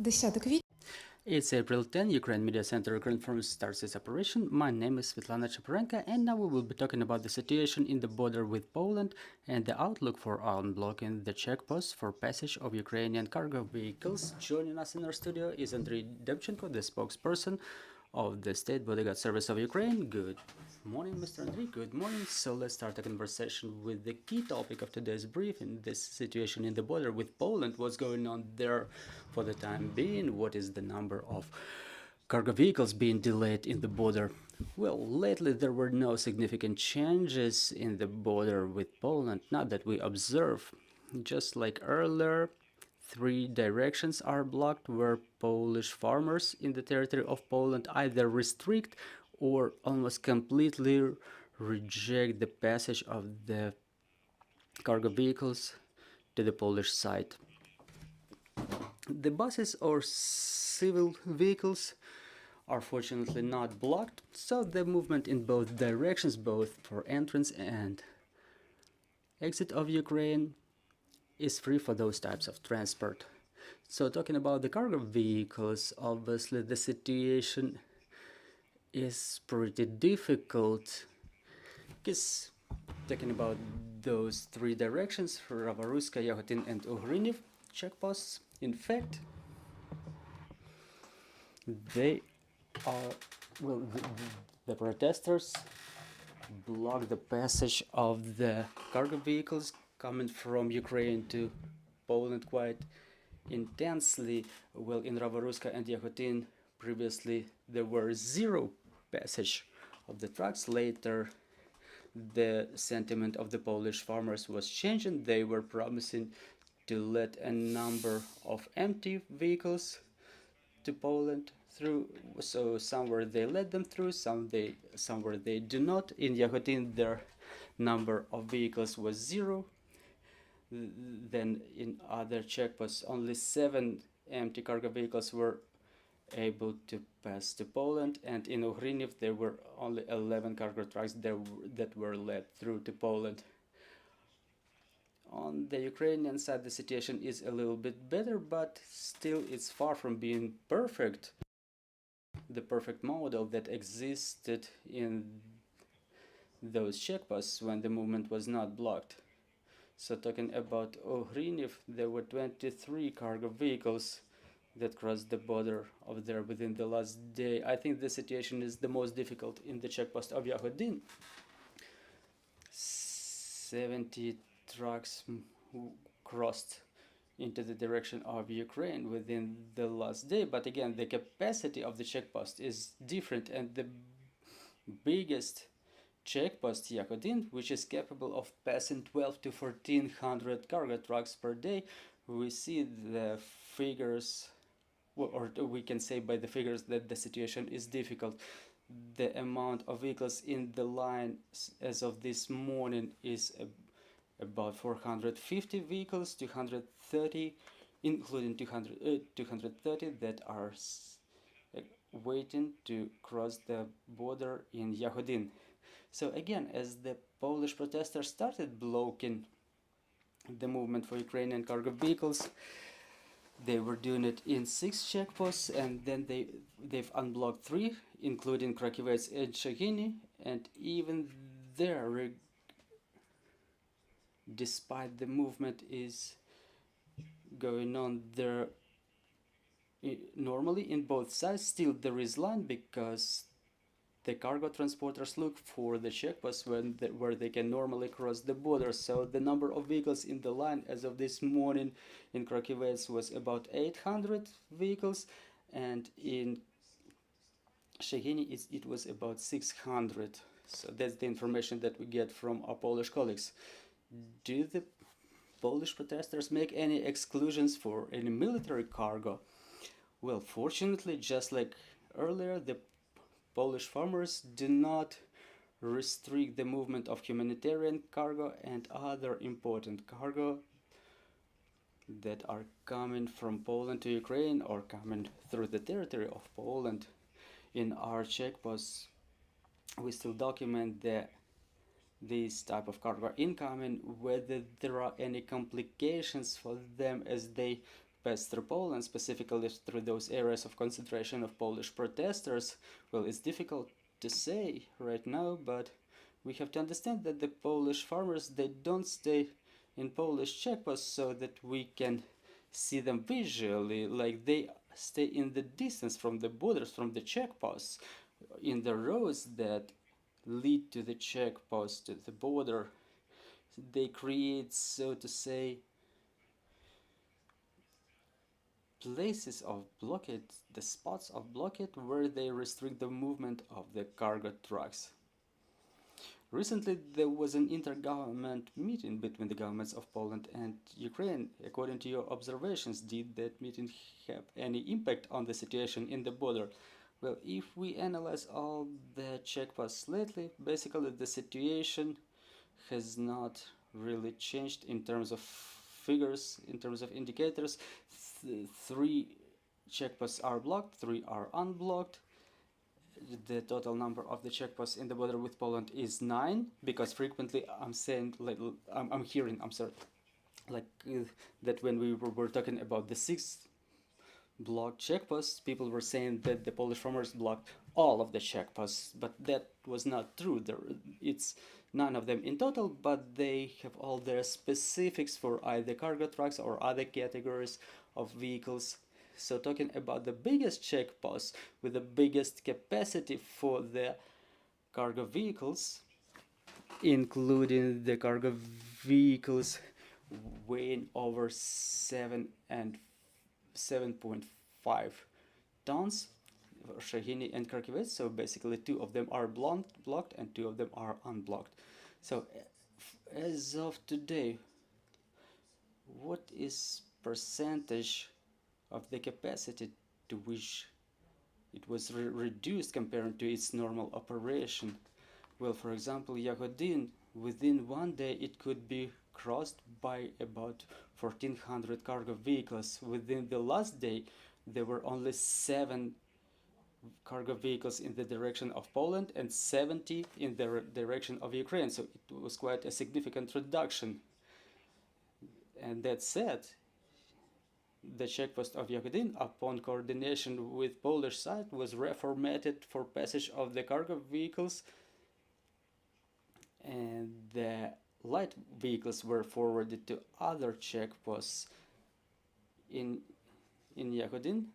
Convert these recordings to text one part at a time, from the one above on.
10 квітня. It's April 10, Ukraine Media Center confirms starts its operation. My name is Svetlana Chaparenko, and now we will be talking about the situation in the border with Poland and the outlook for unblocking the checkposts for passage of Ukrainian cargo vehicles. Joining us in our studio is Andrii, the spokesperson of the State Bodyguard Service of Ukraine. Good morning, Mr. Andrii. Good morning. So let's start a conversation with the key topic of today's briefing, this situation in the border with Poland. What's going on there for the time being? What is the number of cargo vehicles being delayed in the border? Well, lately there were no significant changes in the border with Poland, not that we observe. Just like earlier, 3 directions are blocked where Polish farmers in the territory of Poland either restrict or almost completely reject the passage of the cargo vehicles to the Polish side. The buses or civil vehicles are fortunately not blocked, so the movement in both directions, both for entrance and exit of Ukraine, is free for those types of transport. So talking about the cargo vehicles, obviously the situation is pretty difficult, because talking about those 3 directions, Ravaruska, Yahotin and Ugrinev checkposts, in fact, they are, well, the protesters block the passage of the cargo vehicles coming from Ukraine to Poland quite intensely. Well, in Ravaruska and Yahotin, previously there were 0 passage of the trucks. Later, the sentiment of the Polish farmers was changing. They were promising to let a number of empty vehicles to Poland through, so somewhere they let them through, somewhere they do not. In Yahotin, their number of vehicles was 0. Then in other checkposts, only 7 empty cargo vehicles were able to pass to Poland, and in Ugrinev there were only 11 cargo trucks that were led through to Poland. On the Ukrainian side, the situation is a little bit better, but still it's far from being perfect. The perfect model that existed in those checkposts when the movement was not blocked. So talking about Ugrinev, there were 23 cargo vehicles that crossed the border over there within the last day. I think the situation is the most difficult in the checkpost of Yahodin. 70 trucks crossed into the direction of Ukraine within the last day, but again the capacity of the checkpost is different, and the biggest checkpost Yahodin, which is capable of passing 12 to 1400 cargo trucks per day, we see the figures, or we can say by the figures that the situation is difficult. The amount of vehicles in the line as of this morning is about 450 vehicles, 230, including 230 that are waiting to cross the border in Yahodin. So again, as the Polish protesters started blocking the movement for Ukrainian cargo vehicles, they were doing it in 6 checkposts, and then they've unblocked 3, including Krakivets and Shahini, and even there, despite the movement is going on there normally in both sides, still there is line, because the cargo transporters look for the checkposts where they can normally cross the border. So the number of vehicles in the line as of this morning in Krakivets was about 800 vehicles, and in Shahini it was about 600. So that's the information that we get from our Polish colleagues. Do the Polish protesters make any exclusions for any military cargo? Well, fortunately, just like earlier, the Polish farmers do not restrict the movement of humanitarian cargo and other important cargo that are coming from Poland to Ukraine or coming through the territory of Poland. In our checkposts, we still document this type of cargo incoming, whether there are any complications for them as they pass through Poland, specifically through those areas of concentration of Polish protesters. Well, it's difficult to say right now, but we have to understand that the Polish farmers, they don't stay in Polish checkposts so that we can see them visually, like they stay in the distance from the borders, from the checkposts, in the roads that lead to the checkpost, to the border. They create, so to say, places of blockade, the spots of blockade where they restrict the movement of the cargo trucks. Recently, there was an intergovernment meeting between the governments of Poland and Ukraine. According to your observations, did that meeting have any impact on the situation in the border? Well, if we analyze all the checkposts lately, basically the situation has not really changed in terms of figures, in terms of indicators. Three checkposts are blocked, three are unblocked. The total number of the checkposts in the border with Poland is 9, because frequently I'm saying, like, I'm hearing, I'm sorry, like that when we were talking about the 6 blocked checkposts, people were saying that the Polish farmers blocked all of the checkposts, but that was not true. It's 9 of them in total, but they have all their specifics for either cargo trucks or other categories of vehicles. So talking about the biggest checkpost with the biggest capacity for the cargo vehicles, including the cargo vehicles weighing over 7.5 tons, Shahini and Kharkiv. So basically 2 of them are blocked and 2 of them are unblocked. So as of today, what is percentage of the capacity to which it was reduced compared to its normal operation? Well, for example, Yagodin, within one day it could be crossed by about 1400 cargo vehicles. Within the last day, there were only 7 cargo vehicles in the direction of Poland and 70 in the direction of Ukraine. So it was quite a significant reduction. And that said, the checkpost of Yagodin, upon coordination with Polish side, was reformatted for passage of the cargo vehicles, and the light vehicles were forwarded to other checkposts in Yagodin.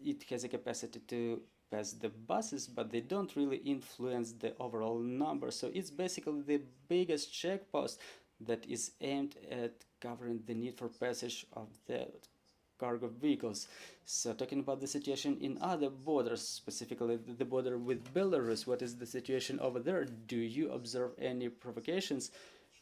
It has a capacity to pass the buses, but they don't really influence the overall number. So it's basically the biggest checkpost that is aimed at covering the need for passage of the cargo vehicles. So talking about the situation in other borders, specifically the border with Belarus, what is the situation over there? Do you observe any provocations?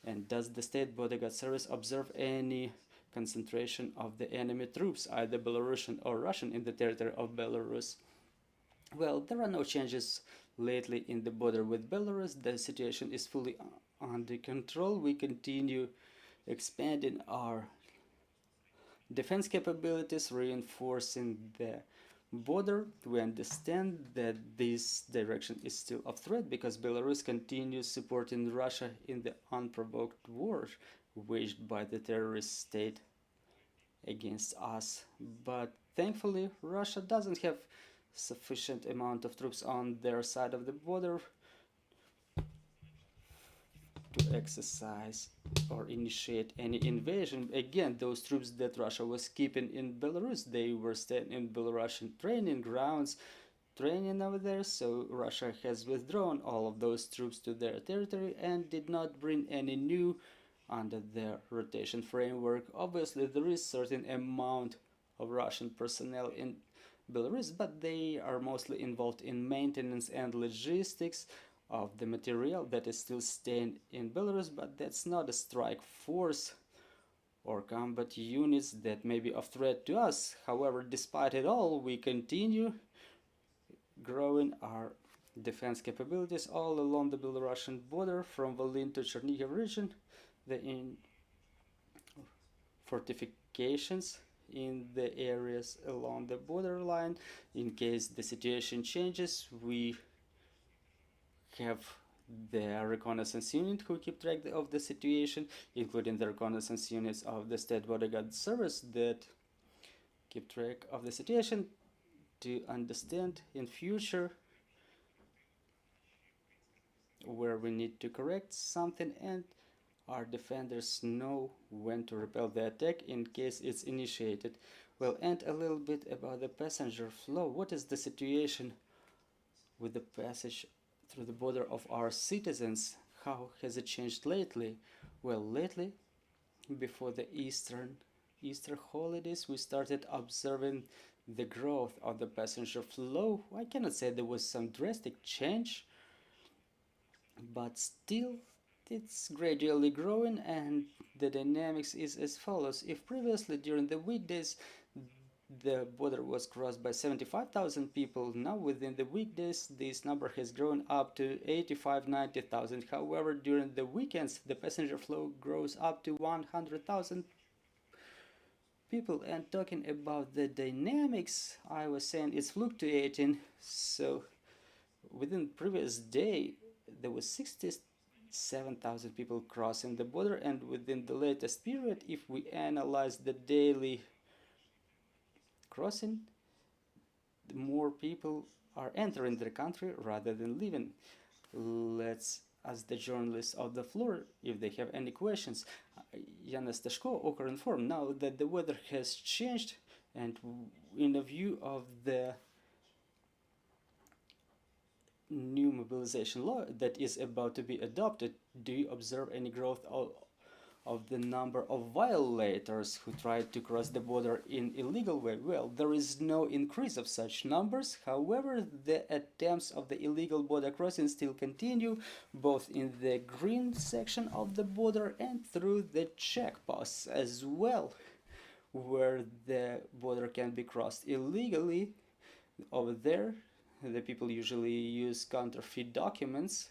And does the State Border Guard Service observe any concentration of the enemy troops, either Belarusian or Russian, in the territory of Belarus? Well, there are no changes lately in the border with Belarus. The situation is fully under control. We continue expanding our defense capabilities, reinforcing the border. We understand that this direction is still of threat because Belarus continues supporting Russia in the unprovoked war waged by the terrorist state against us. But thankfully, Russia doesn't have sufficient amount of troops on their side of the border to exercise or initiate any invasion. Again, those troops that Russia was keeping in Belarus, they were staying in Belarusian training grounds, training over there, so Russia has withdrawn all of those troops to their territory and did not bring any new under their rotation framework. Obviously, there is certain amount of Russian personnel in Belarus, but they are mostly involved in maintenance and logistics of the material that is still staying in Belarus, but that's not a strike force or combat units that may be of threat to us. However, despite it all, we continue growing our defense capabilities all along the Belarusian border from Volyn to Chernihiv region. The fortifications in the areas along the borderline. In case the situation changes, we have the reconnaissance unit who keep track of the situation, including the reconnaissance units of the State Bodyguard Service that keep track of the situation to understand in future where we need to correct something, and our defenders know when to repel the attack in case it's initiated. Well, and a little bit about the passenger flow. What is the situation with the passage through the border of our citizens? How has it changed lately? Well, lately, before the Easter holidays, we started observing the growth of the passenger flow. I cannot say there was some drastic change, but still it's gradually growing, and the dynamics is as follows. If previously during the weekdays the border was crossed by 75,000 people, now within the weekdays this number has grown up to 85-90,000. However, during the weekends the passenger flow grows up to 100,000 people. And talking about the dynamics, I was saying it's fluctuating. So within previous day there was 67,000 people crossing the border, and within the latest period, if we analyze the daily crossing, more people are entering the country rather than leaving. Let's ask the journalists of the floor if they have any questions. Yana Stashko, Ukrinform, now that the weather has changed and in a view of the new mobilization law that is about to be adopted, do you observe any growth of the number of violators who try to cross the border in illegal way? Well, there is no increase of such numbers. However, the attempts of the illegal border crossing still continue, both in the green section of the border and through the checkposts as well, where the border can be crossed illegally. Over there, the people usually use counterfeit documents.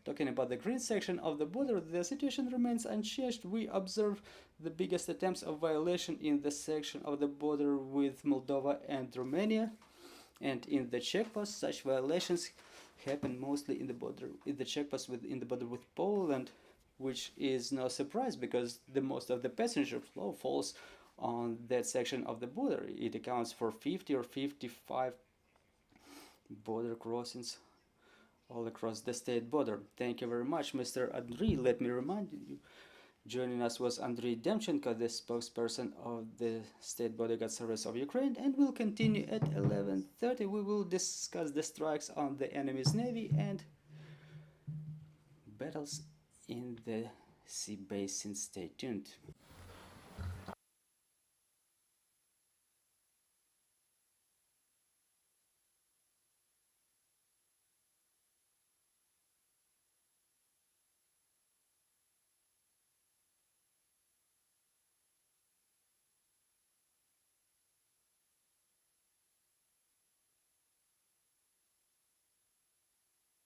Talking about the green section of the border, the situation remains unchanged. We observe the biggest attempts of violation in the section of the border with Moldova and Romania, and in the checkposts, such violations happen mostly in the border, in the checkposts in the border with Poland, which is no surprise because the most of the passenger flow falls on that section of the border. It accounts for 50 or 55 border crossings all across the state border. Thank you very much, Mr. Andrii. Let me remind you, joining us was Andrii Demchenko, the spokesperson of the State Bodyguard Service of Ukraine, and we'll continue at 11:30. We will discuss the strikes on the enemy's navy and battles in the sea basin. Stay tuned.